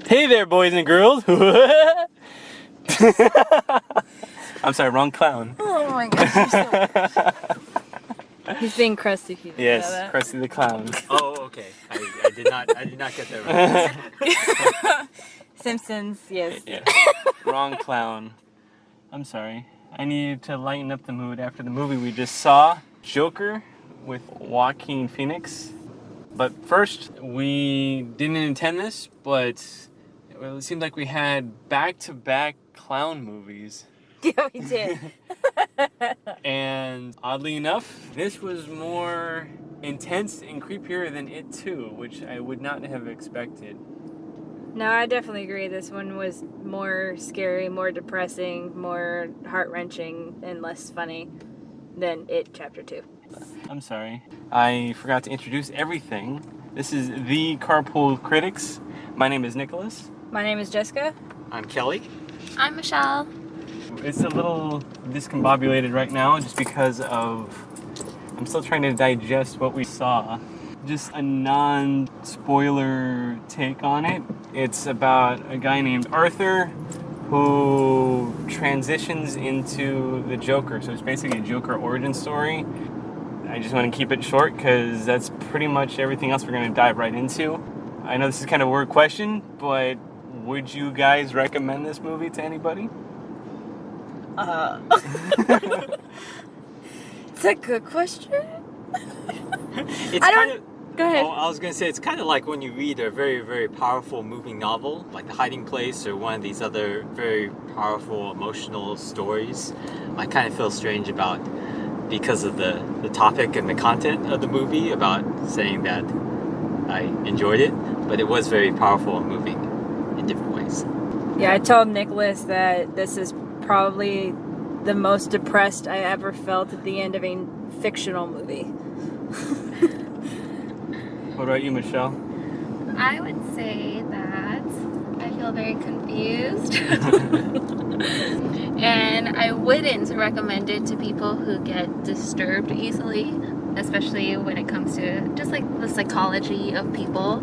Hey there, boys and girls. I'm sorry, wrong clown. Oh my gosh. He's being Krusty. If you didn't know Yes, that. Krusty the Clown. Oh, okay. I did not get that right. Simpsons, yes. Yeah. Wrong clown. I'm sorry. I needed to lighten up the mood after the movie we just saw, Joker, with Joaquin Phoenix. But first, we didn't intend this, but it seemed like we had back-to-back clown movies. Yeah, we did. And oddly enough, this was more intense and creepier than It 2, which I would not have expected. No, I definitely agree. This one was more scary, more depressing, more heart-wrenching, and less funny than It Chapter 2. I'm sorry. I forgot to introduce everything. This is the Carpool Critics. My name is Nicholas. My name is Jessica. I'm Kelly. I'm Michelle. It's a little discombobulated right now just because I'm still trying to digest what we saw. Just a non-spoiler take on it. It's about a guy named Arthur who transitions into the Joker. So it's basically a Joker origin story. I just want to keep it short because that's pretty much everything else we're going to dive right into. I know this is kind of a weird question, but would you guys recommend this movie to anybody? It's a good question. It's I kind don't- of. Go ahead. Oh, I was gonna say it's kind of like when you read a very, very powerful moving novel, like The Hiding Place or one of these other very powerful emotional stories. I kind of feel strange about because of the topic and the content of the movie about saying that I enjoyed it, but it was very powerful and moving in different ways. Yeah, I told Nicholas that this is probably the most depressed I ever felt at the end of a fictional movie. What about you, Michelle? I would say that I feel very confused. And I wouldn't recommend it to people who get disturbed easily, especially when it comes to just like the psychology of people.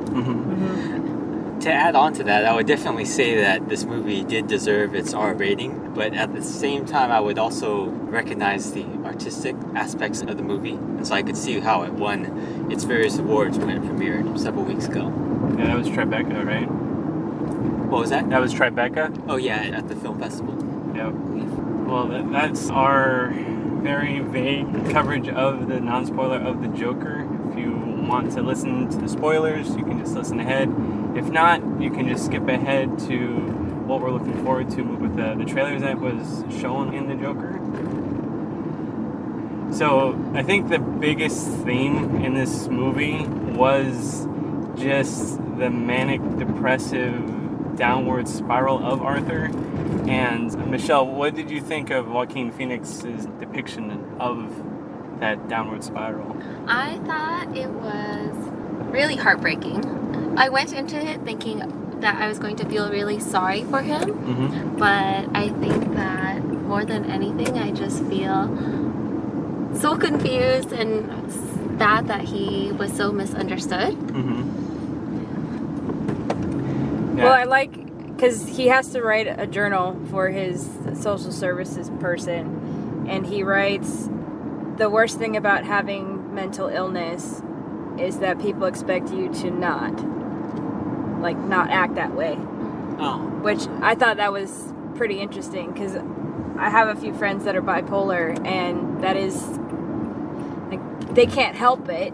To add on to that, I would definitely say that this movie did deserve its R rating, but at the same time, I would also recognize the artistic aspects of the movie, and so I could see how it won its various awards when it premiered several weeks ago. Yeah, that was Tribeca, right? What was that? That was Tribeca? Oh yeah, at the film festival. Yep. Well, that's our very vague coverage of the non-spoiler of the Joker. If you want to listen to the spoilers, you can just listen ahead. If not, you can just skip ahead to what we're looking forward to with the trailers that was shown in the Joker. So I think the biggest theme in this movie was just the manic depressive downward spiral of Arthur. And Michelle, what did you think of Joaquin Phoenix's depiction of that downward spiral? I thought it was really heartbreaking. I went into it thinking that I was going to feel really sorry for him, Mm-hmm. but I think that more than anything, I just feel so confused and sad that he was so misunderstood. Mm-hmm. Yeah. Well, I like, because he has to write a journal for his social services person, and he writes, the worst thing about having mental illness is that people expect you to not act that way. Oh. Which I thought that was pretty interesting, because I have a few friends that are bipolar, and that is, like, they can't help it,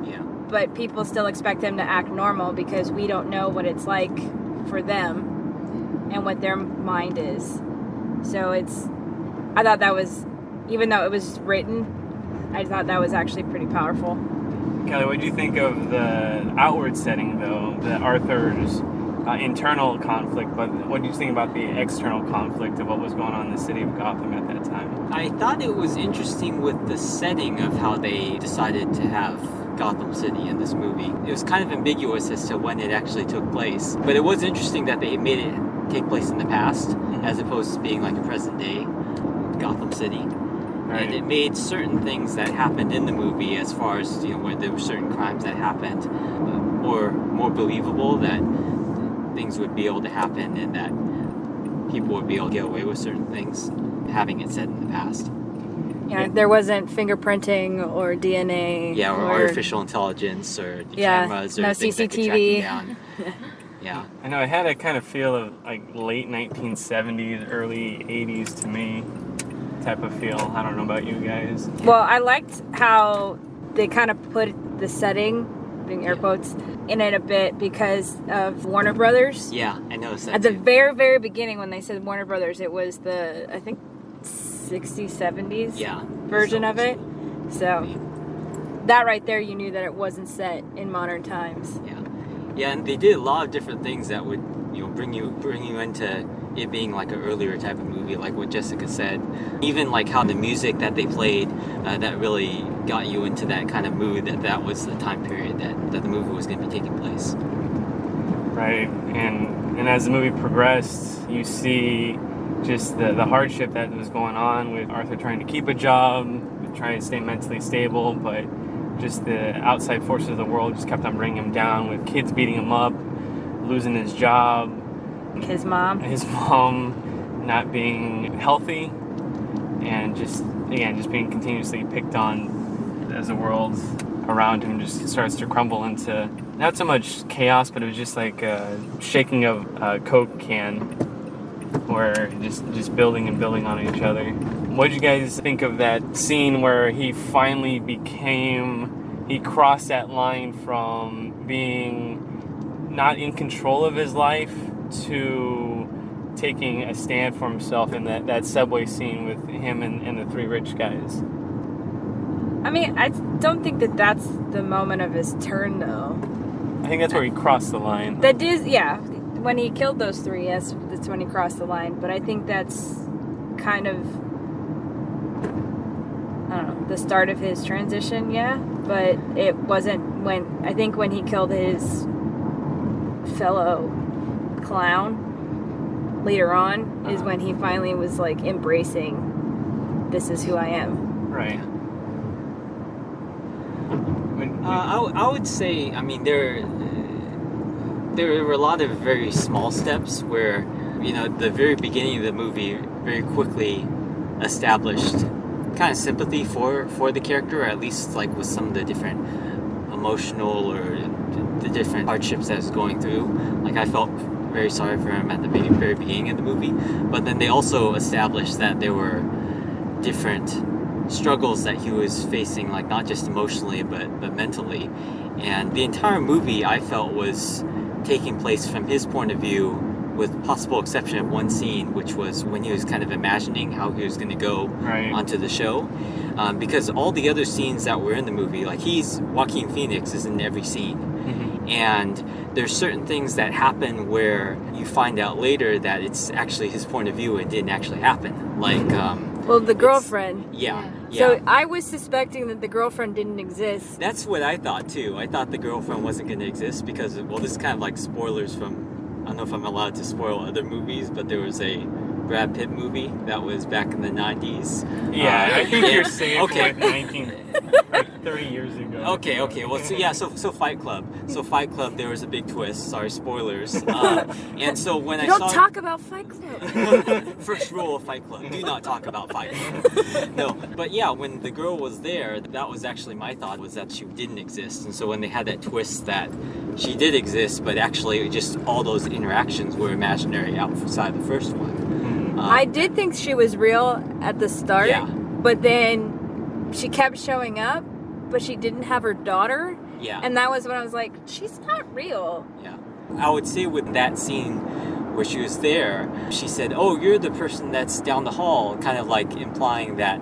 Yeah. but people still expect them to act normal because we don't know what it's like for them and what their mind is. So I thought that was, even though it was written, I thought that was actually pretty powerful. Kelly, what do you think of the outward setting, though, the Arthur's internal conflict, but what do you think about the external conflict of what was going on in the city of Gotham at that time? I thought it was interesting with the setting of how they decided to have Gotham City in this movie. It was kind of ambiguous as to when it actually took place, but it was interesting that they made it take place in the past as opposed to being like a present day Gotham City. Right. And it made certain things that happened in the movie, as far as, you know, when there were certain crimes that happened, more believable, that things would be able to happen and that people would be able to get away with certain things, having it said in the past. Yeah, there wasn't fingerprinting or DNA. Yeah, or artificial intelligence or cameras or no things that could track CCTV. you down. Yeah. I know it had a kind of feel of like late 1970s, early 80s to me type of feel. I don't know about you guys. Well, I liked how they kind of put the setting, in air quotes, in it a bit because of Warner Brothers. Yeah, I noticed that At the too. very, very beginning when they said Warner Brothers, it was the, I think, 60s, 70s Yeah. version So- of it. So that right there, you knew that it wasn't set in modern times. Yeah, yeah, and they did a lot of different things that would, bring you into it being like an earlier type of movie, like what Jessica said. Even like how the music that they played, that really got you into that kind of mood. That was the time period that the movie was going to be taking place. Right, and as the movie progressed, you see just the hardship that was going on with Arthur trying to keep a job, trying to stay mentally stable, but just the outside forces of the world just kept on bringing him down, with kids beating him up, losing his job, His mom. his mom not being healthy, and just being continuously picked on as the world around him just starts to crumble into not so much chaos, but it was just like a shaking of a Coke can, where just building and building on each other. What did you guys think of that scene where he finally he crossed that line from being not in control of his life to taking a stand for himself in that subway scene with him and the three rich guys? I mean, I don't think that that's the moment of his turn, though. I think that's where he crossed the line. That is, yeah. When he killed those three, yes, that's when he crossed the line. But I think that's kind of, I don't know, the start of his transition, yeah. But it wasn't I think when he killed his fellow clown later on is when he finally was like embracing, this is who I am. Right. I would say, I mean, there were a lot of very small steps where, the very beginning of the movie very quickly established kind of sympathy for the character, or at least like with some of the different emotional or the different hardships that he's going through. Like, I felt very sorry for him at the very beginning of the movie, but then they also established that there were different struggles that he was facing, like not just emotionally but mentally, and the entire movie I felt was taking place from his point of view, with possible exception of one scene, which was when he was kind of imagining how he was going to go onto the show, because all the other scenes that were in the movie, like Joaquin Phoenix is in every scene. And there's certain things that happen where you find out later that it's actually his point of view and didn't actually happen. Like, well, the girlfriend. Yeah. So I was suspecting that the girlfriend didn't exist. That's what I thought too. I thought the girlfriend wasn't going to exist because, well, this is kind of like spoilers from, I don't know if I'm allowed to spoil other movies, but there was a Brad Pitt movie that was back in the 90s. Yeah, I think you're saying okay. like 30 years ago. Okay. Well, so Fight Club. So Fight Club, there was a big twist. Sorry, spoilers. And so when Don't talk about Fight Club. First rule of Fight Club: do not talk about Fight Club. No, but yeah, when the girl was there, that was actually my thought, was that she didn't exist. And so when they had that twist that she did exist, but actually just all those interactions were imaginary outside the first one. I did think she was real at the start, Yeah. but then she kept showing up, but she didn't have her daughter. Yeah. And that was when I was like, she's not real. Yeah. I would say with that scene where she was there, she said, "Oh, you're the person that's down the hall," kind of like implying that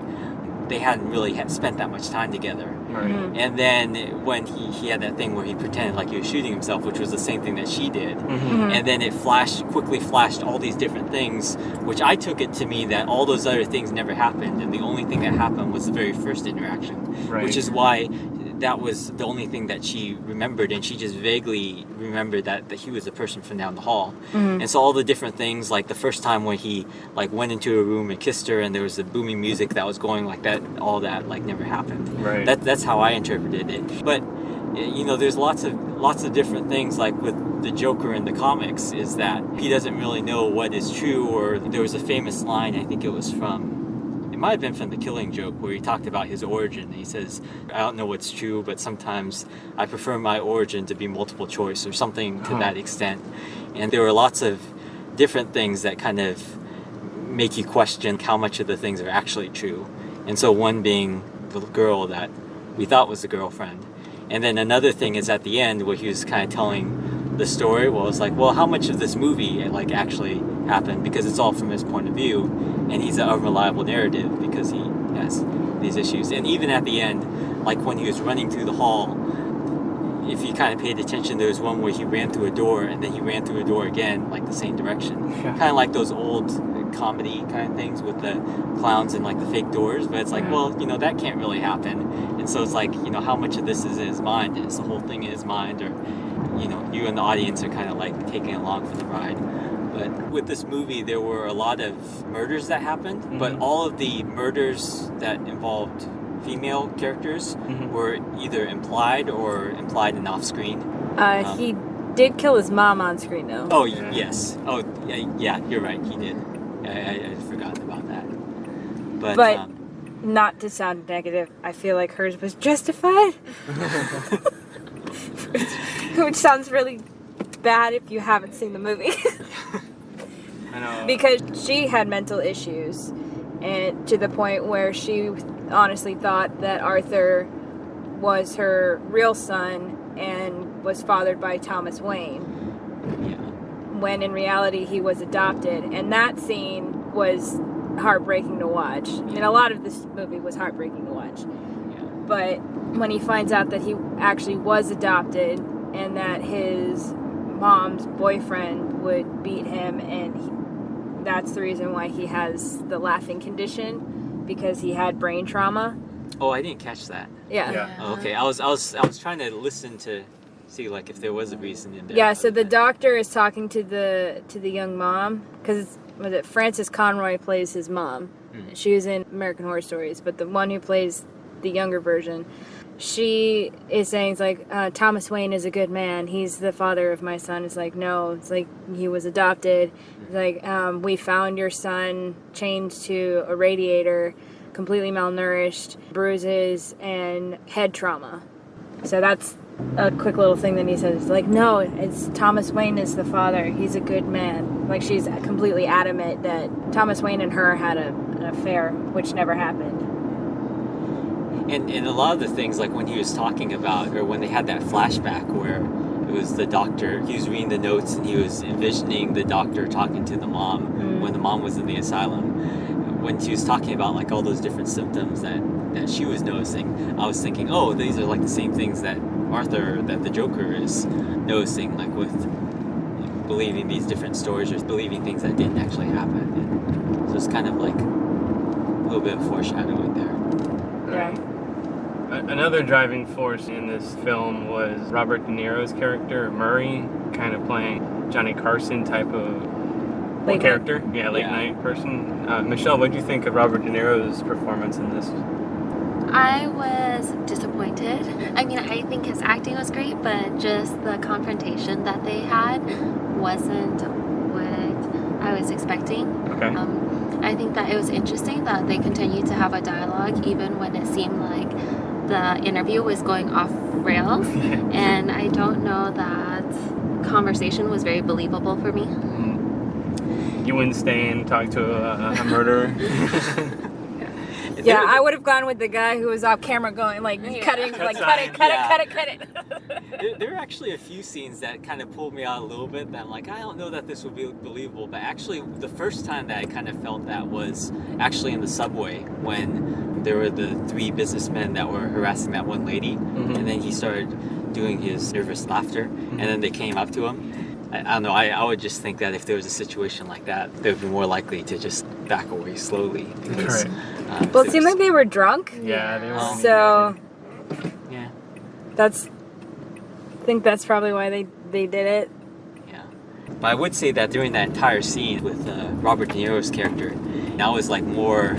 they hadn't really spent that much time together. Right. And then when he had that thing where he pretended like he was shooting himself, which was the same thing that she did. And then it quickly flashed all these different things, which I took it to mean that all those other things never happened, and the only thing that happened was the very first interaction. Right. Which is why that was the only thing that she remembered, and she just vaguely remembered that he was the person from down the hall. And so all the different things, like the first time when he like went into a room and kissed her, and there was the booming music that was going like that, all that like never happened. Right. That's how I interpreted it. But there's lots of different things, like with the Joker in the comics, is that he doesn't really know what is true. Or there was a famous line, I think it might have been from The Killing Joke, where he talked about his origin. He says, I don't know what's true, but sometimes I prefer my origin to be multiple choice, or something to that extent. And there were lots of different things that kind of make you question how much of the things are actually true. And so one being the girl that we thought was the girlfriend. And then another thing is at the end where he was kind of telling the story. Well, it's like, well, how much of this movie actually happened? Because it's all from his point of view, and he's an unreliable narrative because he has these issues. And even at the end, like when he was running through the hall, if you kind of paid attention, there was one where he ran through a door and then he ran through a door again, like the same direction. Yeah. Kind of like those old comedy kind of things with the clowns and like the fake doors. But it's like, well, that can't really happen. And so it's like, how much of this is in his mind? Is the whole thing in his mind? Or, you and the audience are kind of like taking along for the ride. But with this movie, there were a lot of murders that happened, but all of the murders that involved female characters were either implied and off screen. He did kill his mom on screen, though. Oh, yes. Oh, yeah, you're right, he did. I forgot about that. But not to sound negative, I feel like hers was justified. Which sounds really bad if you haven't seen the movie. I know. Because she had mental issues, and to the point where she honestly thought that Arthur was her real son and was fathered by Thomas Wayne. Yeah. When in reality he was adopted. And that scene was heartbreaking to watch. And a lot of this movie was heartbreaking to watch. Yeah. But when he finds out that he actually was adopted and that his mom's boyfriend would beat him, and that's the reason why he has the laughing condition, because he had brain trauma. Oh, I didn't catch that. Yeah. Oh, okay, I was trying to listen to see like if there was a reason in there. Yeah, so the doctor is talking to the young mom, because was it Frances Conroy plays his mom. She was in American Horror Stories, but the one who plays the younger version, she is saying, it's like, Thomas Wayne is a good man. He's the father of my son. It's like, no. It's like, he was adopted. It's like, we found your son chained to a radiator, completely malnourished, bruises, and head trauma. So that's a quick little thing that he says. It's like, no, it's Thomas Wayne is the father. He's a good man. Like, she's completely adamant that Thomas Wayne and her had an affair, which never happened. And a lot of the things, like when he was talking about, or when they had that flashback where it was the doctor, he was reading the notes and he was envisioning the doctor talking to the mom when the mom was in the asylum. When she was talking about like all those different symptoms that she was noticing, I was thinking, oh, these are like the same things that the Joker is noticing, like with believing these different stories or believing things that didn't actually happen. And so it's kind of like a little bit of foreshadowing there. Yeah. Another driving force in this film was Robert De Niro's character, Murray, kind of playing Johnny Carson type of Late character. night. Yeah, late night person. Michelle, what do you think of Robert De Niro's performance in this? I was disappointed. I mean, I think his acting was great, but just the confrontation that they had wasn't what I was expecting. Okay. I think that it was interesting that they continued to have a dialogue even when it seemed like the interview was going off rails. And I don't know that conversation was very believable for me. You wouldn't stay and talk to a murderer? Yeah, I would have gone with the guy who was off camera going like cutting, like cut it. There are actually a few scenes that kind of pulled me out a little bit that I'm like, I don't know that this would be believable, but actually the first time that I kind of felt that was actually in the subway when there were the three businessmen that were harassing that one lady, and then he started doing his nervous laughter, and then they came up to him. I don't know, I would just think that if there was a situation like that, they would be more likely to just back away slowly. Because, well, it seemed like they were drunk. Yeah, they were. So, yeah. I think that's probably why they did it. Yeah. But I would say that during that entire scene with Robert De Niro's character, that was like more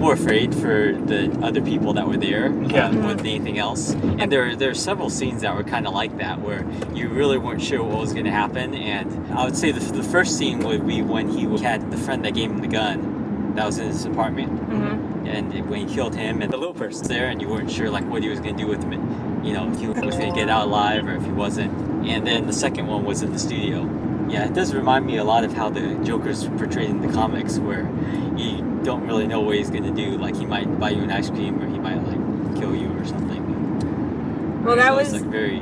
more afraid for the other people that were there Yeah. more than anything else. And there are several scenes that were kind of like that, where you really weren't sure what was going to happen. And I would say the first scene would be when he had the friend that gave him the gun that was in his apartment. Mm-hmm. And when he killed him, and the little person's there, and you weren't sure like what he was going to do with him, you know, if he was going to get out alive or if he wasn't. And then the second one was in the studio. Yeah, it does remind me a lot of how the Joker's portrayed in the comics, where you don't really know what he's going to do. Like, he might buy you an ice cream, or he might like kill you or something. Well, that was like very.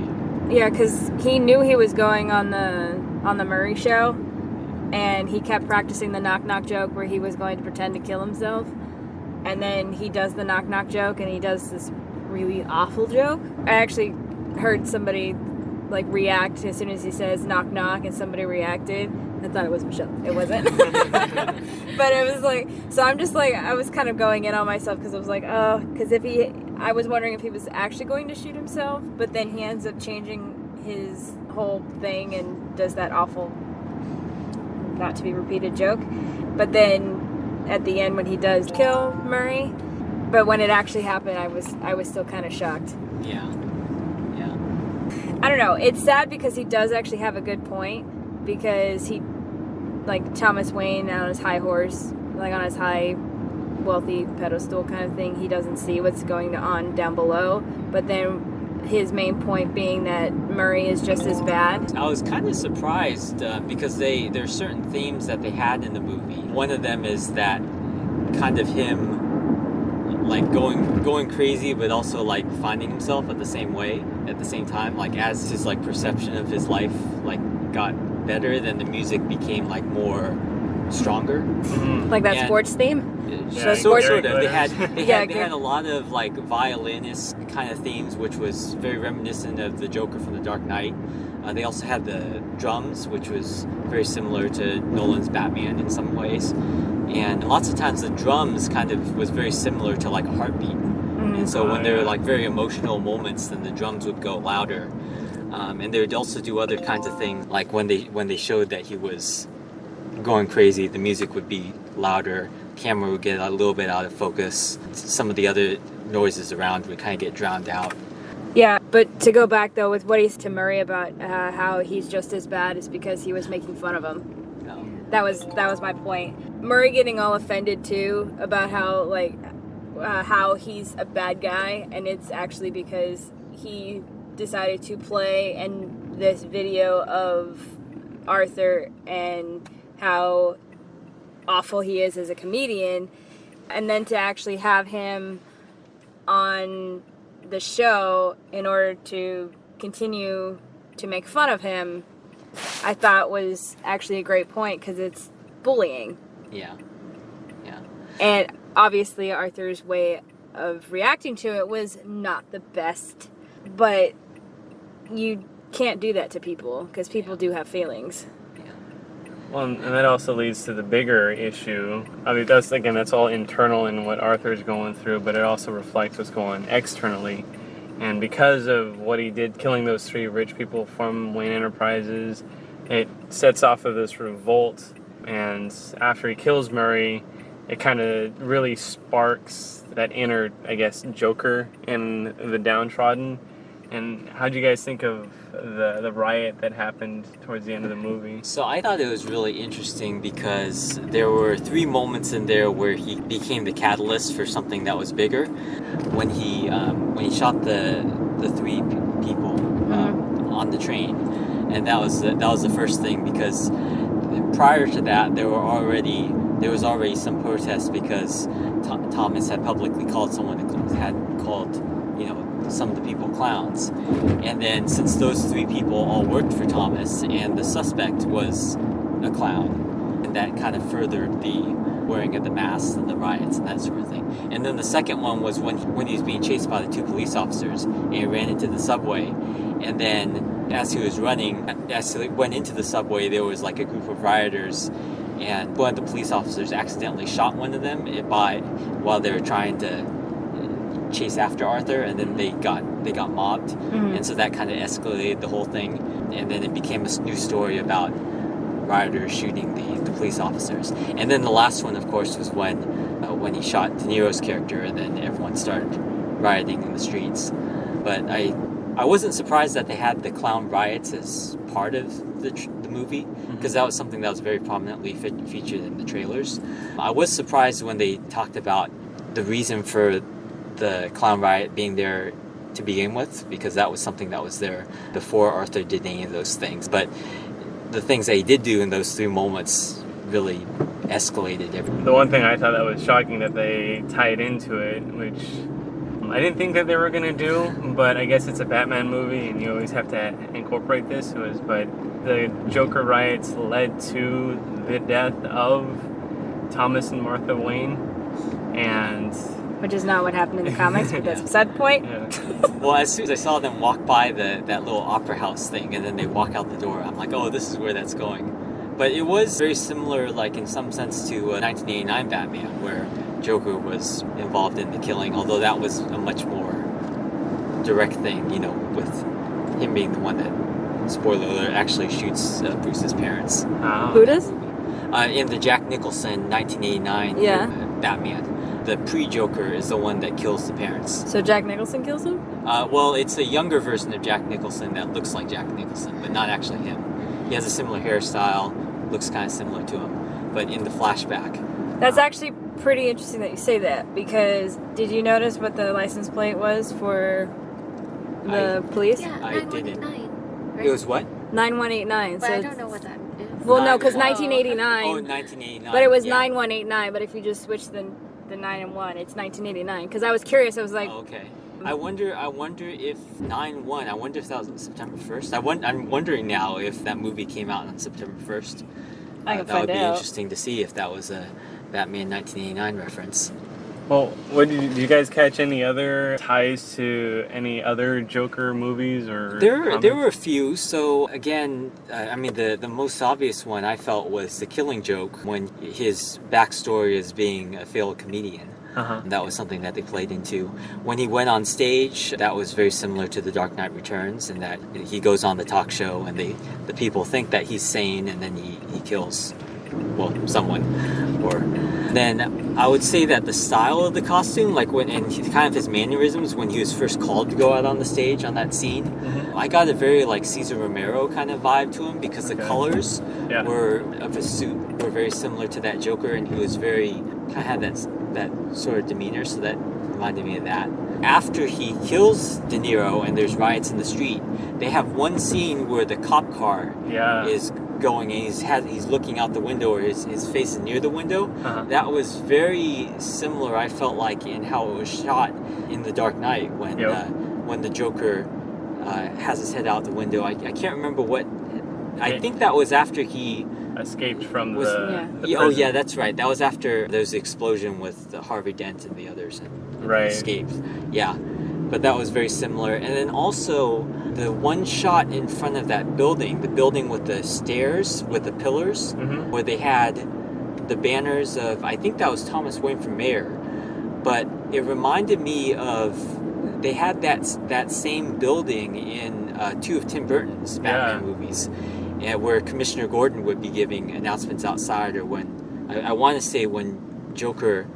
Yeah, because he knew he was going on the Murray show, and he kept practicing the knock knock joke where he was going to pretend to kill himself, and then he does the knock knock joke, and he does this really awful joke. I actually heard somebody like react as soon as he says knock knock, and somebody reacted. I thought it was Michelle. It wasn't. But it was like, so I'm just like, I was kind of going in on myself because I was like, oh, because I was wondering if he was actually going to shoot himself, but then he ends up changing his whole thing and does that awful, not to be repeated joke. But then at the end when he does kill Murray, but when it actually happened, I was still kind of shocked. Yeah. I don't know. It's sad because he does actually have a good point, because he, like Thomas Wayne on his high horse, like on his high wealthy pedestal kind of thing, he doesn't see what's going on down below. But then his main point being that Murray is just as bad. I was kind of surprised because there's certain themes that they had in the movie. One of them is that kind of him like going crazy, but also like finding himself at the same time. Like, as his like perception of his life like got better, then the music became like more stronger. Mm-hmm. Like that And- sports theme? Yeah, sort sports- of. They had Yeah, they had a lot of like violinist kind of themes, which was very reminiscent of the Joker from The Dark Knight. They also had the drums, which was very similar to Nolan's Batman in some ways. And lots of times the drums kind of was very similar to like a heartbeat. And so when there were like very emotional moments, then the drums would go louder. And they would also do other kinds of things, like when they showed that he was going crazy, the music would be louder, camera would get a little bit out of focus, some of the other noises around would kind of get drowned out. Yeah, but to go back though with what he's to Murray about how he's just as bad is because he was making fun of him. That was my point. Murray getting all offended too about how he's a bad guy, and it's actually because he decided to play in this video of Arthur and how awful he is as a comedian, and then to actually have him on the show in order to continue to make fun of him, I thought was actually a great point, because it's bullying. Yeah. And obviously Arthur's way of reacting to it was not the best, but you can't do that to people, because people do have feelings. Well, and that also leads to the bigger issue. I mean, that's all internal in what Arthur's going through, but it also reflects what's going on externally. And because of what he did, killing those 3 rich people from Wayne Enterprises, it sets off of this revolt. And after he kills Murray, it kind of really sparks that inner, I guess, Joker in the downtrodden. And how do you guys think of the riot that happened towards the end of the movie? So I thought it was really interesting because there were 3 moments in there where he became the catalyst for something that was bigger. When he shot the 3 people on the train, and that was the first thing, because prior to that there was already some protest because Thomas had publicly called some of the people clowns. And then since those 3 people all worked for Thomas and the suspect was a clown, and that kind of furthered the wearing of the masks and the riots and that sort of thing. And then the second one was when he was being chased by the 2 police officers, and he ran into the subway. And then as he went into the subway, there was like a group of rioters, and one of the police officers accidentally shot one of them while they were trying to chase after Arthur, and then they got mobbed. And so that kind of escalated the whole thing, and then it became a new story about rioters shooting the police officers. And then the last one, of course, was when he shot De Niro's character, and then everyone started rioting in the streets. But I wasn't surprised that they had the clown riots as part of the movie, because that was something that was very prominently featured in the trailers. I was surprised when they talked about the reason for the clown riot being there to begin with, because that was something that was there before Arthur did any of those things. But the things that he did do in those 3 moments really escalated everything. The one thing I thought that was shocking that they tied into it, which I didn't think that they were going to do, but I guess it's a Batman movie and you always have to incorporate this, but the Joker riots led to the death of Thomas and Martha Wayne, and Which is not what happened in the comics, but that's beside the point. yeah. Well, as soon as I saw them walk by that little opera house thing, and then they walk out the door, I'm like, oh, this is where that's going. But it was very similar, like in some sense, to 1989 Batman, where Joker was involved in the killing, although that was a much more direct thing, with him being the one that, spoiler alert, actually shoots Bruce's parents. Who does? In the Jack Nicholson 1989 Yeah. Batman, the pre-Joker is the one that kills the parents. So Jack Nicholson kills him? Well, it's a younger version of Jack Nicholson that looks like Jack Nicholson, but not actually him. He has a similar hairstyle, looks kind of similar to him, but in the flashback. That's actually pretty interesting that you say that, because did you notice what the license plate was for the police? Yeah, I didn't. 919. Right? It was what? 9189. But So I don't know what that is. Well, no, because Oh. 1989. Oh, 1989. But it was yeah. 9189. But if you just switch the 9 and 1, it's 1989. Because I was curious. I was like, Oh, okay. I wonder if 9/1. I wonder if that was on September 1st. I'm wondering now if that movie came out on September 1st. I can that find would be out. interesting to see if that was a Batman 1989 reference. Well, did you guys catch any other ties to any other Joker movies or? There were a few. So again, I mean the most obvious one I felt was The Killing Joke, when his backstory is being a failed comedian. Uh-huh. That was something that they played into. When he went on stage, that was very similar to The Dark Knight Returns, in that he goes on the talk show and the people think that he's sane, and then he kills, well, someone. Or then I would say that the style of the costume, and kind of his mannerisms when he was first called to go out on the stage on that scene, I got a very Cesar Romero kind of vibe to him, because the colors of his suit were very similar to that Joker, and he was very kind of had that sort of demeanor, so that reminded me of that. After he kills De Niro and there's riots in the street, they have one scene where the cop car is going, and he's looking out the window, or his face is near the window. Uh-huh. That was very similar, I felt like, in how it was shot in The Dark Knight, when the Joker has his head out the window. I can't remember what. I think that was after he escaped from the oh prison. yeah, that's right. That was after there was the explosion with Harvey Dent and the others, and Right. escaped. Yeah, but that was very similar. And then also the one shot in front of that building, the building with the stairs with the pillars, Mhm. where they had the banners of, I think that was Thomas Wayne for mayor, but it reminded me of, they had that same building in 2 of Tim Burton's Batman movies, where Commissioner Gordon would be giving announcements outside, or when, I want to say when Joker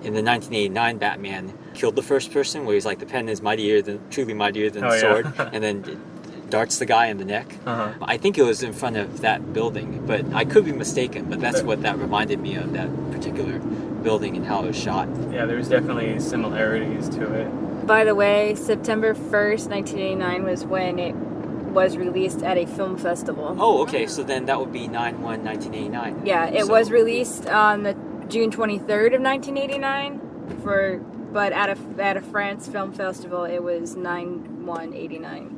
in the 1989 Batman killed the first person, where he's like, the pen is truly mightier than the sword, and then darts the guy in the neck. Uh-huh. I think it was in front of that building, but I could be mistaken, but that's what that reminded me of, that particular building and how it was shot. Yeah, there's definitely similarities to it. by the way, September 1st, 1989 was when it was released at a film festival. Oh, okay, so then that would be 9/1/1989. Yeah, it was released on the June 23rd of 1989 but at a France film festival it was 9/1/89.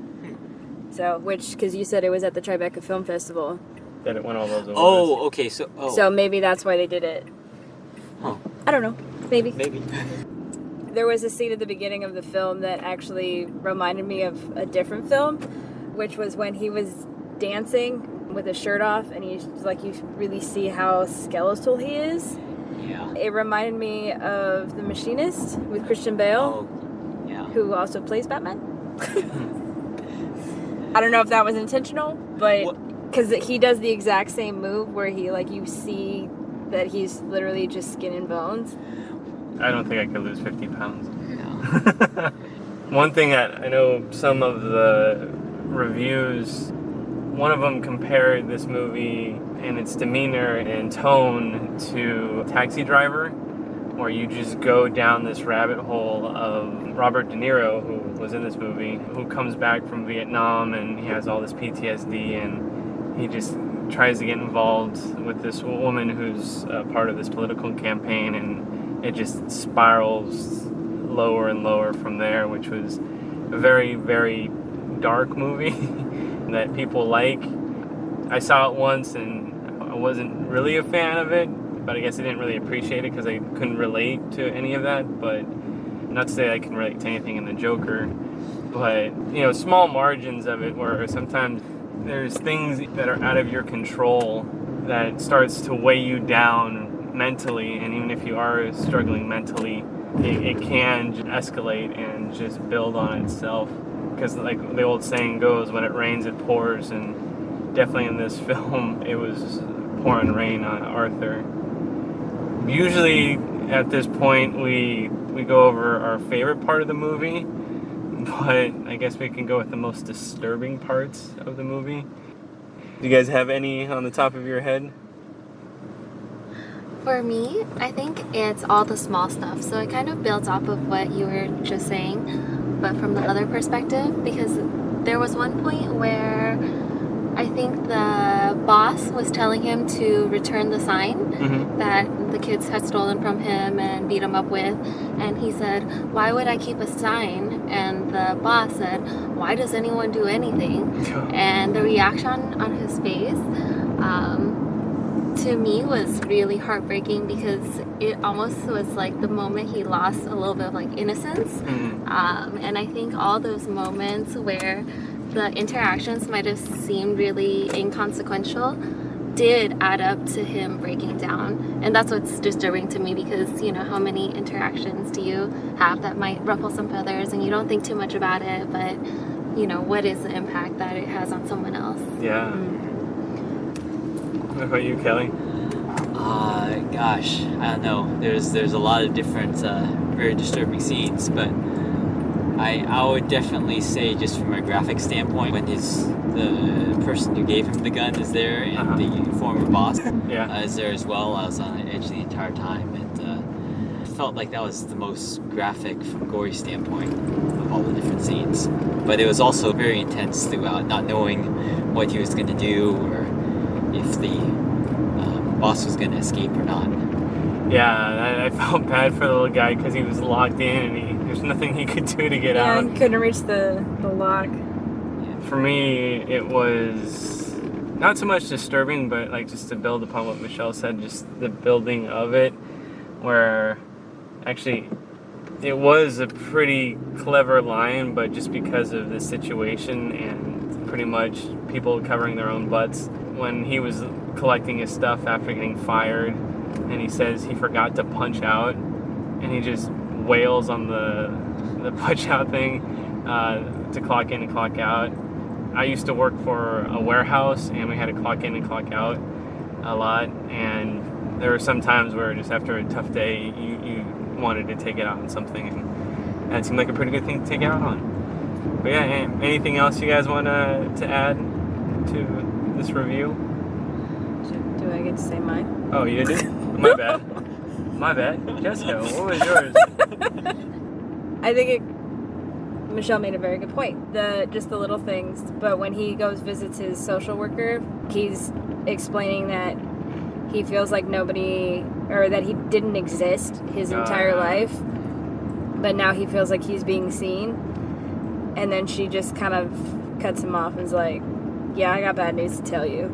So, because you said it was at the Tribeca Film Festival. That it won all those awards. Oh, okay, so So maybe that's why they did it. Huh. I don't know. Maybe. Maybe. There was a scene at the beginning of the film that actually reminded me of a different film, which was when he was dancing with his shirt off, and you really see how skeletal he is. Yeah. It reminded me of The Machinist with Christian Bale, Oh, yeah. who also plays Batman. I don't know if that was intentional, but because he does the exact same move where he, like, you see that he's literally just skin and bones. I don't think I could lose 50 pounds. No. One thing that I know some of the reviews, one of them compared this movie and its demeanor and tone to Taxi Driver, where you just go down this rabbit hole of Robert De Niro, who was in this movie, who comes back from Vietnam and he has all this PTSD and he just tries to get involved with this woman who's part of this political campaign, and it just spirals lower and lower from there, which was a very, very dark movie that people like. I saw it once and I wasn't really a fan of it, but I guess I didn't really appreciate it because I couldn't relate to any of that. But not to say I can relate to anything in the Joker, but small margins of it where sometimes there's things that are out of your control that starts to weigh you down mentally, and even if you are struggling mentally, it can escalate and just build on itself. Because like the old saying goes, when it rains it pours, and definitely in this film it was pouring rain on Arthur. Usually at this point we go over our favorite part of the movie, but I guess we can go with the most disturbing parts of the movie. Do you guys have any on the top of your head? For me, I think it's all the small stuff. So it kind of builds off of what you were just saying, but from the other perspective, because there was one point where I think the boss was telling him to return the sign that the kids had stolen from him and beat him up with. And he said, "Why would I keep a sign?" And the boss said, "Why does anyone do anything?" And the reaction on his face, to me, was really heartbreaking, because it almost was like the moment he lost a little bit of like innocence. And I think all those moments where the interactions might have seemed really inconsequential did add up to him breaking down. And that's what's disturbing to me, because how many interactions do you have that might ruffle some feathers and you don't think too much about it, but what is the impact that it has on someone else? Yeah. What about you, Kelly? Gosh, I don't know. There's a lot of different very disturbing scenes, but I would definitely say, just from a graphic standpoint, when the person who gave him the gun is there, and the former boss is there as well, I was on the edge the entire time, and felt like that was the most graphic from gory standpoint of all the different scenes. But it was also very intense throughout, not knowing what he was going to do, or if the boss was going to escape or not. Yeah, I felt bad for the little guy because he was locked in and there's nothing he could do to get out. Yeah, and couldn't reach the lock. For me, it was not so much disturbing, but like just to build upon what Michelle said, just the building of it, where actually it was a pretty clever line, but just because of the situation and pretty much people covering their own butts, when he was collecting his stuff after getting fired, and he says he forgot to punch out, and he just wails on the punch out thing to clock in and clock out. I used to work for a warehouse, and we had to clock in and clock out a lot, and there were some times where just after a tough day you wanted to take it out on something, and that seemed like a pretty good thing to take it out on. But yeah, anything else you guys want to add to this review? Do I get to say mine? Oh, you did? My bad. My bad. Jessica, what was yours? I think Michelle made a very good point. Just the little things. But when he goes visits his social worker, he's explaining that he feels like nobody, or that he didn't exist his entire life. But now he feels like he's being seen. And then she just kind of cuts him off and is like, "Yeah, I got bad news to tell you."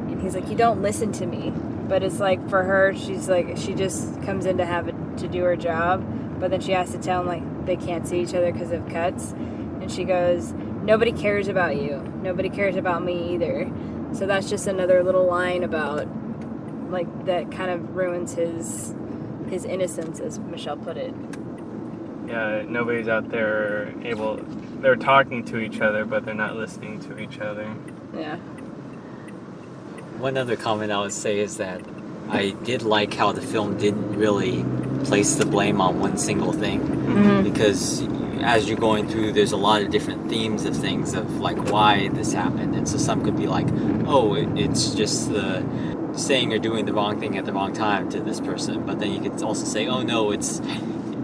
And he's like, "You don't listen to me." But it's like, for her, she's like, she just comes in to do her job, but then she has to tell him like they can't see each other because of cuts, and she goes, "Nobody cares about you. Nobody cares about me either." So that's just another little line about like that kind of ruins his innocence, as Michelle put it. Yeah, nobody's out there they're talking to each other, but they're not listening to each other. Yeah. One other comment I would say is that I did like how the film didn't really place the blame on one single thing, because as you're going through, there's a lot of different themes of things of like why this happened, and so some could be like, oh, it's just the saying or doing the wrong thing at the wrong time to this person, but then you could also say, oh no, it's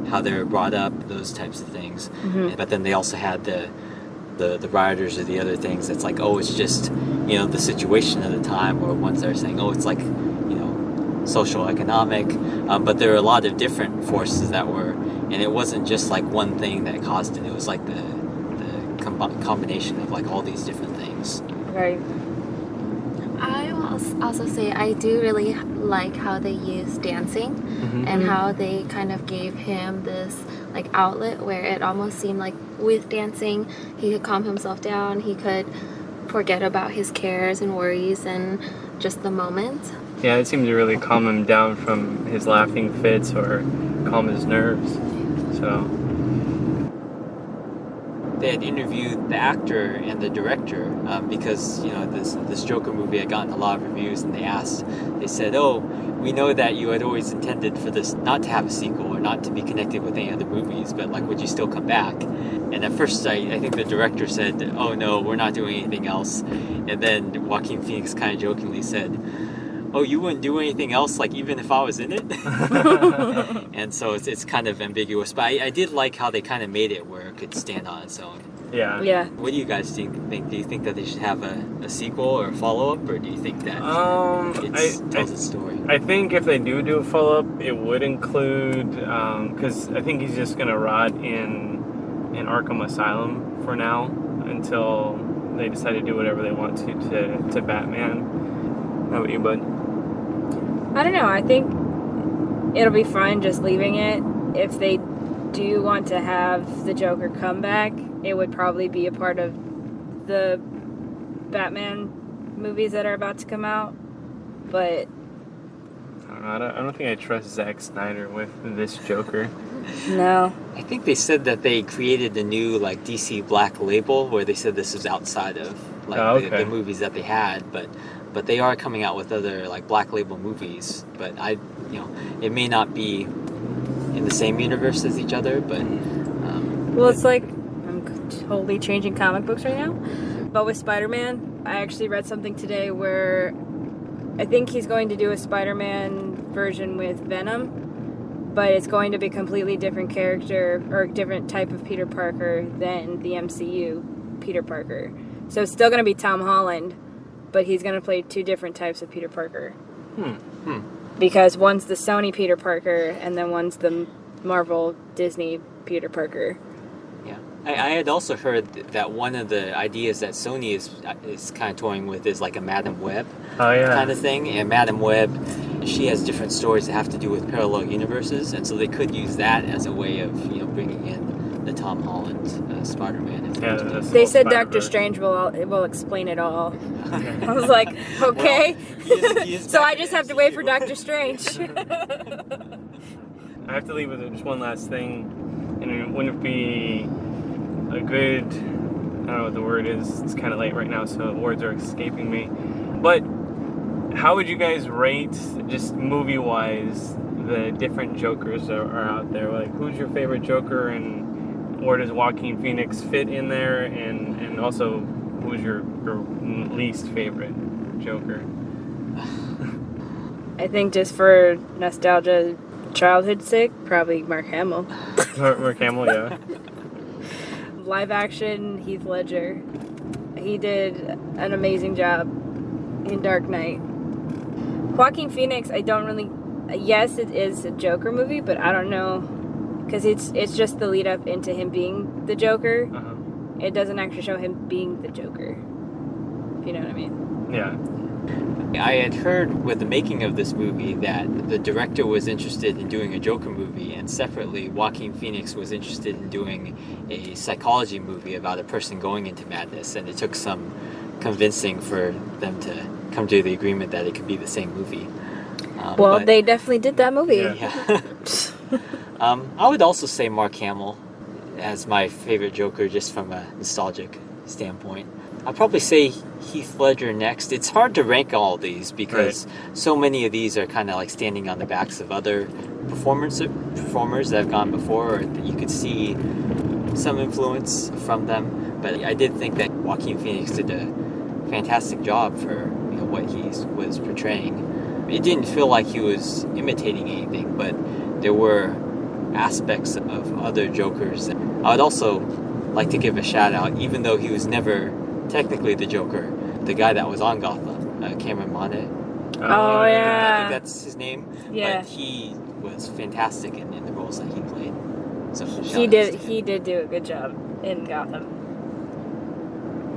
how they were brought up, those types of things. But then they also had the rioters or the other things that's like, oh, it's just, you know, the situation of the time, or ones that are saying, oh, it's like, you know, social, economic, but there are a lot of different forces that were, and it wasn't just like one thing that caused it, it was like the combination of like all these different things. Right. I will also say I do really like how they use dancing and how they kind of gave him this like outlet where it almost seemed like with dancing he could calm himself down, he could forget about his cares and worries and just the moment. Yeah, it seemed to really calm him down from his laughing fits or calm his nerves. So they had interviewed the actor and the director because, you know, this Joker movie had gotten a lot of reviews, and they said, oh, we know that you had always intended for this not to have a sequel or not to be connected with any other movies, but like, would you still come back? And at first I think the director said, oh no, we're not doing anything else. And then Joaquin Phoenix kind of jokingly said, oh, you wouldn't do anything else, like even if I was in it? And so it's kind of ambiguous, but I did like how they kind of made it where it could stand on its own. yeah. Yeah. What do you guys think? Do you think that they should have a sequel or a follow-up, or do you think that it tells its story? I think if they do a follow-up, it would include, because I think he's just going to rot in Arkham Asylum for now until they decide to do whatever they want to Batman. How about you, bud? I don't know. I think it'll be fine just leaving it. If they do want to have the Joker come back, it would probably be a part of the Batman movies that are about to come out. But I don't know. I don't think I trust Zack Snyder with this Joker. no. I think they said that they created a new like DC Black label where they said this was outside of like the movies that they had, but they are coming out with other like Black Label movies. But it may not be in the same universe as each other, but Well, it's like I'm totally changing comic books right now. But with Spider-Man, I actually read something today where I think he's going to do a Spider-Man version with Venom, but it's going to be a completely different character or different type of Peter Parker than the MCU Peter Parker. So it's still going to be Tom Holland, but he's going to play two different types of Peter Parker. Because one's the Sony Peter Parker, and then one's the Marvel Disney Peter Parker. yeah. I had also heard that one of the ideas that Sony is kind of toying with is like a Madam Web kind of thing. And Madam Web, she has different stories that have to do with parallel universes, and so they could use that as a way of bringing in the Tom Holland Spider-Man. They said Doctor Strange will explain it all. I was like, okay. Well, he is So back I in just the have to wait MCU. for Doctor Strange. I have to leave with just one last thing, and wouldn't it be a good, I don't know what the word is, it's kind of late right now, so words are escaping me, but how would you guys rate, just movie-wise, the different Jokers that are out there? Like, who's your favorite Joker, and where does Joaquin Phoenix fit in there, and also, who's your least favorite Joker? I think just for nostalgia, childhood sake, probably Mark Hamill. Mark Hamill, yeah. Live action, Heath Ledger. He did an amazing job in Dark Knight. Joaquin Phoenix, I don't really... Yes, it is a Joker movie, but I don't know. Because it's just the lead up into him being the Joker. Uh-huh. It doesn't actually show him being the Joker. If you know what I mean. Yeah. I had heard with the making of this movie that the director was interested in doing a Joker movie, and separately Joaquin Phoenix was interested in doing a psychology movie about a person going into madness, and it took some convincing for them to come to the agreement that it could be the same movie. Well, they definitely did that movie. Yeah. I would also say Mark Hamill as my favorite Joker, just from a nostalgic standpoint. I'd probably say Heath Ledger next. It's hard to rank all these because so many of these are kind of like standing on the backs of other performers that have gone before, or that you could see some influence from them. But I did think that Joaquin Phoenix did a fantastic job for what he was portraying. It didn't feel like he was imitating anything, but there were aspects of other Jokers. I would also like to give a shout out, even though he was never technically the Joker, the guy that was on Gotham, Cameron Monaghan. Oh, yeah. I think that's his name. Yeah. But he was fantastic in the roles that he played. So He did do a good job in Gotham.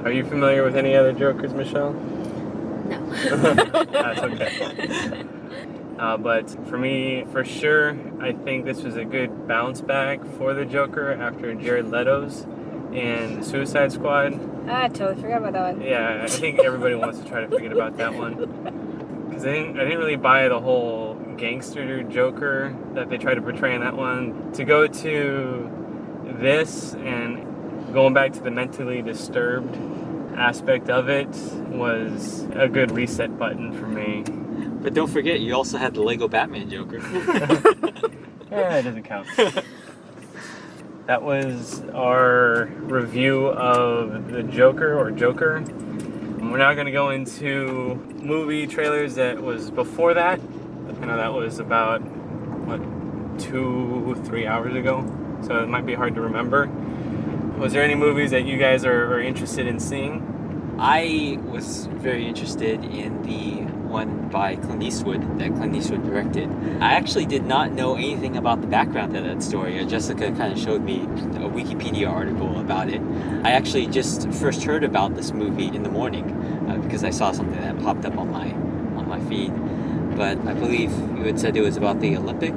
Are you familiar with any other Jokers, Michelle? No. That's okay. But for me, for sure, I think this was a good bounce back for the Joker after Jared Leto's in Suicide Squad. I totally forgot about that one. Yeah, I think everybody wants to try to forget about that one. Because I didn't really buy the whole gangster Joker that they tried to portray in that one. To go to this and going back to the mentally disturbed aspect of it was a good reset button for me. But don't forget, you also had the Lego Batman Joker. Yeah, it doesn't count. That was our review of the Joker or Joker. We're now going to go into movie trailers that was before that. I know that was about, 2-3 hours ago. So it might be hard to remember. Was there any movies that you guys are interested in seeing? I was very interested in the one by Clint Eastwood that Clint Eastwood directed. I actually did not know anything about the background of that story. Jessica kind of showed me a Wikipedia article about it. I actually just first heard about this movie in the morning because I saw something that popped up on my feed. But I believe you had said it was about the Olympic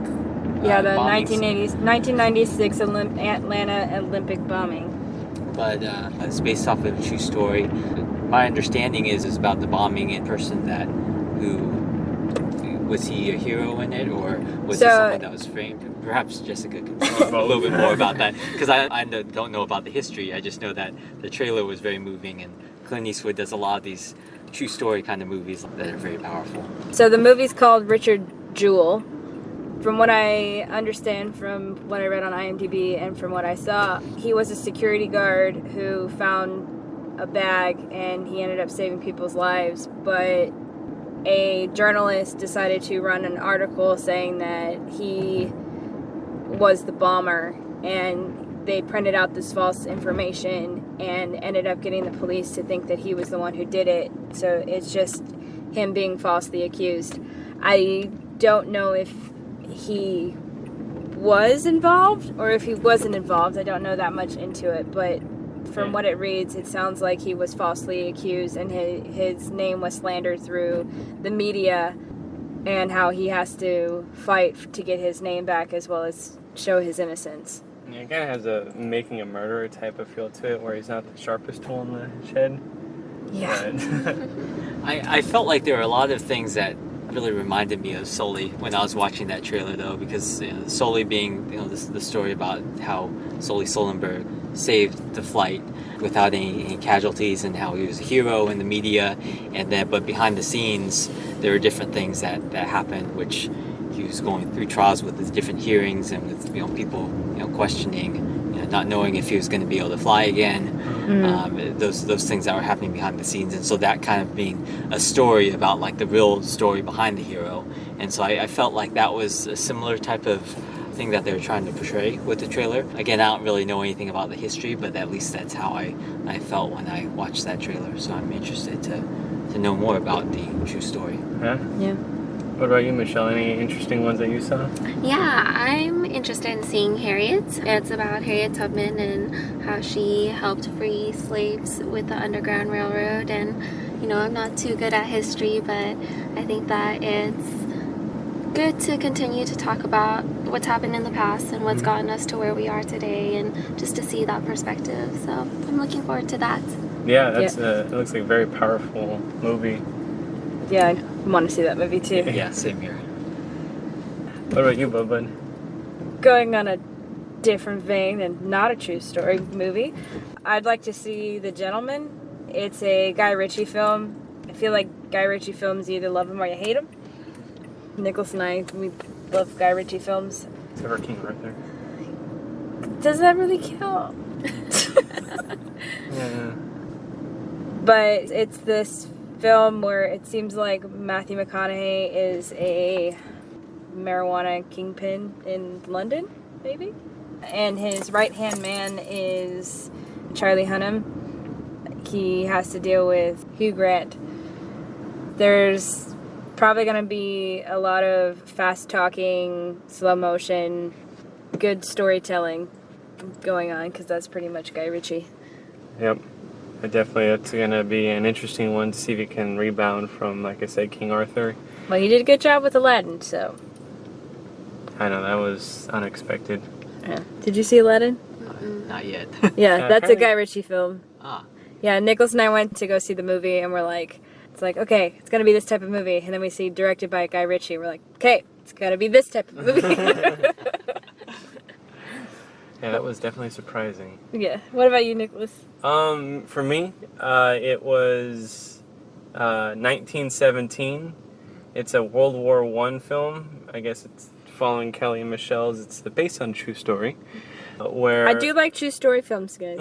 Yeah, the bombings. 1996 Atlanta Olympic bombing. But it's based off of a true story. My understanding is about the bombing in person was he a hero in it, or was it someone that was framed? Perhaps Jessica can tell a little bit more about that, because I don't know about the history. I just know that the trailer was very moving, and Clint Eastwood does a lot of these true story kind of movies that are very powerful. So the movie's called Richard Jewell. From what I understand, from what I read on IMDb and from what I saw, he was a security guard who found a bag and he ended up saving people's lives. But a journalist decided to run an article saying that he was the bomber, and they printed out this false information and ended up getting the police to think that he was the one who did it. So it's just him being falsely accused. I don't know if he was involved or if he wasn't involved. I don't know that much into it, but from what it reads, it sounds like he was falsely accused and his name was slandered through the media, and how he has to fight to get his name back as well as show his innocence. Yeah, it kind of has a Making a Murderer type of feel to it, where he's not the sharpest tool in the shed. Yeah. But I felt like there were a lot of things that really reminded me of Sully when I was watching that trailer, though, because Sully being the story about how Sully Sullenberg saved the flight without any casualties, and how he was a hero in the media, and then but behind the scenes there were different things that happened, which he was going through trials with the different hearings and with people questioning, not knowing if he was going to be able to fly again. Those things that were happening behind the scenes, and so that kind of being a story about like the real story behind the hero. And so I felt like that was a similar type of thing that they were trying to portray with the trailer. Again, I don't really know anything about the history, but at least that's how I felt when I watched that trailer. So I'm interested to know more about the true story. Yeah. what about you, Michelle? Any interesting ones that you saw? Yeah, I'm interested in seeing Harriet. It's about Harriet Tubman and how she helped free slaves with the Underground Railroad. And, I'm not too good at history, but I think that it's good to continue to talk about what's happened in the past and what's gotten us to where we are today, and just to see that perspective. So I'm looking forward to that. Yeah, that's it looks like a very powerful movie. Yeah, I want to see that movie too. Yeah, same here. What about you, Bubba? Going on a different vein and not a true story movie, I'd like to see The Gentleman. It's a Guy Ritchie film. I feel like Guy Ritchie films, you either love him or you hate him. Nicholas and I, we love Guy Ritchie films. Except for King Arthur. Does that really count? Yeah. But it's this film where it seems like Matthew McConaughey is a marijuana kingpin in London, maybe? And his right-hand man is Charlie Hunnam. He has to deal with Hugh Grant. There's probably going to be a lot of fast-talking, slow motion, good storytelling going on, because that's pretty much Guy Ritchie. Yep. Definitely, it's going to be an interesting one to see if he can rebound from, like I said, King Arthur. Well, he did a good job with Aladdin, so. I know, that was unexpected. Yeah. Did you see Aladdin? Not yet. Yeah, that's a apparently- Guy Ritchie film. Ah. Yeah, Nicholas and I went to go see the movie, and we're like, it's like, okay, it's gonna be this type of movie. And then we see directed by Guy Ritchie, we're like, okay, it's gotta be this type of movie. Yeah, that was definitely surprising. Yeah. What about you, Nicholas? For me, it was 1917. It's a World War I film. I guess it's following Kelly and Michelle's. It's based on a true story. Where I do like true story films, guys.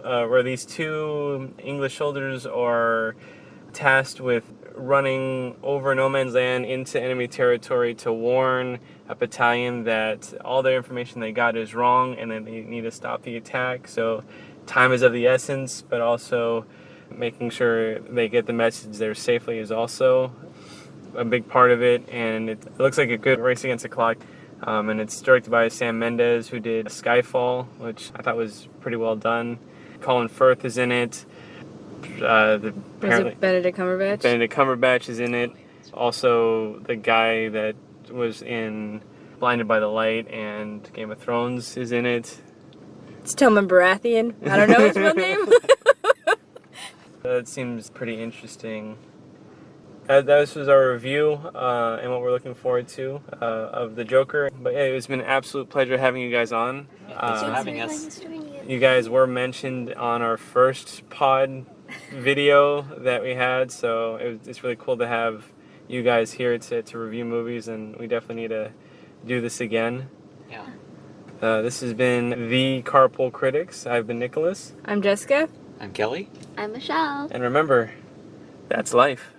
where these two English soldiers are tasked with running over no man's land into enemy territory to warn a battalion that all their information they got is wrong and that they need to stop the attack. So time is of the essence, but also making sure they get the message there safely is also a big part of it. And it looks like a good race against the clock. And it's directed by Sam Mendes, who did Skyfall, which I thought was pretty well done. Colin Firth is in it. Was it Benedict Cumberbatch? Benedict Cumberbatch is in it. Also, the guy that was in Blinded by the Light and Game of Thrones is in it. It's Tillman Baratheon. I don't know his real name. That seems pretty interesting. This was our review and what we're looking forward to of The Joker. But yeah, it's been an absolute pleasure having you guys on. Thanks for having us. You guys were mentioned on our first pod video that we had, so it's really cool to have you guys here to review movies, and we definitely need to do this again. Yeah. This has been The Carpool Critics. I've been Nicholas. I'm Jessica. I'm Kelly. I'm Michelle. And remember, that's life.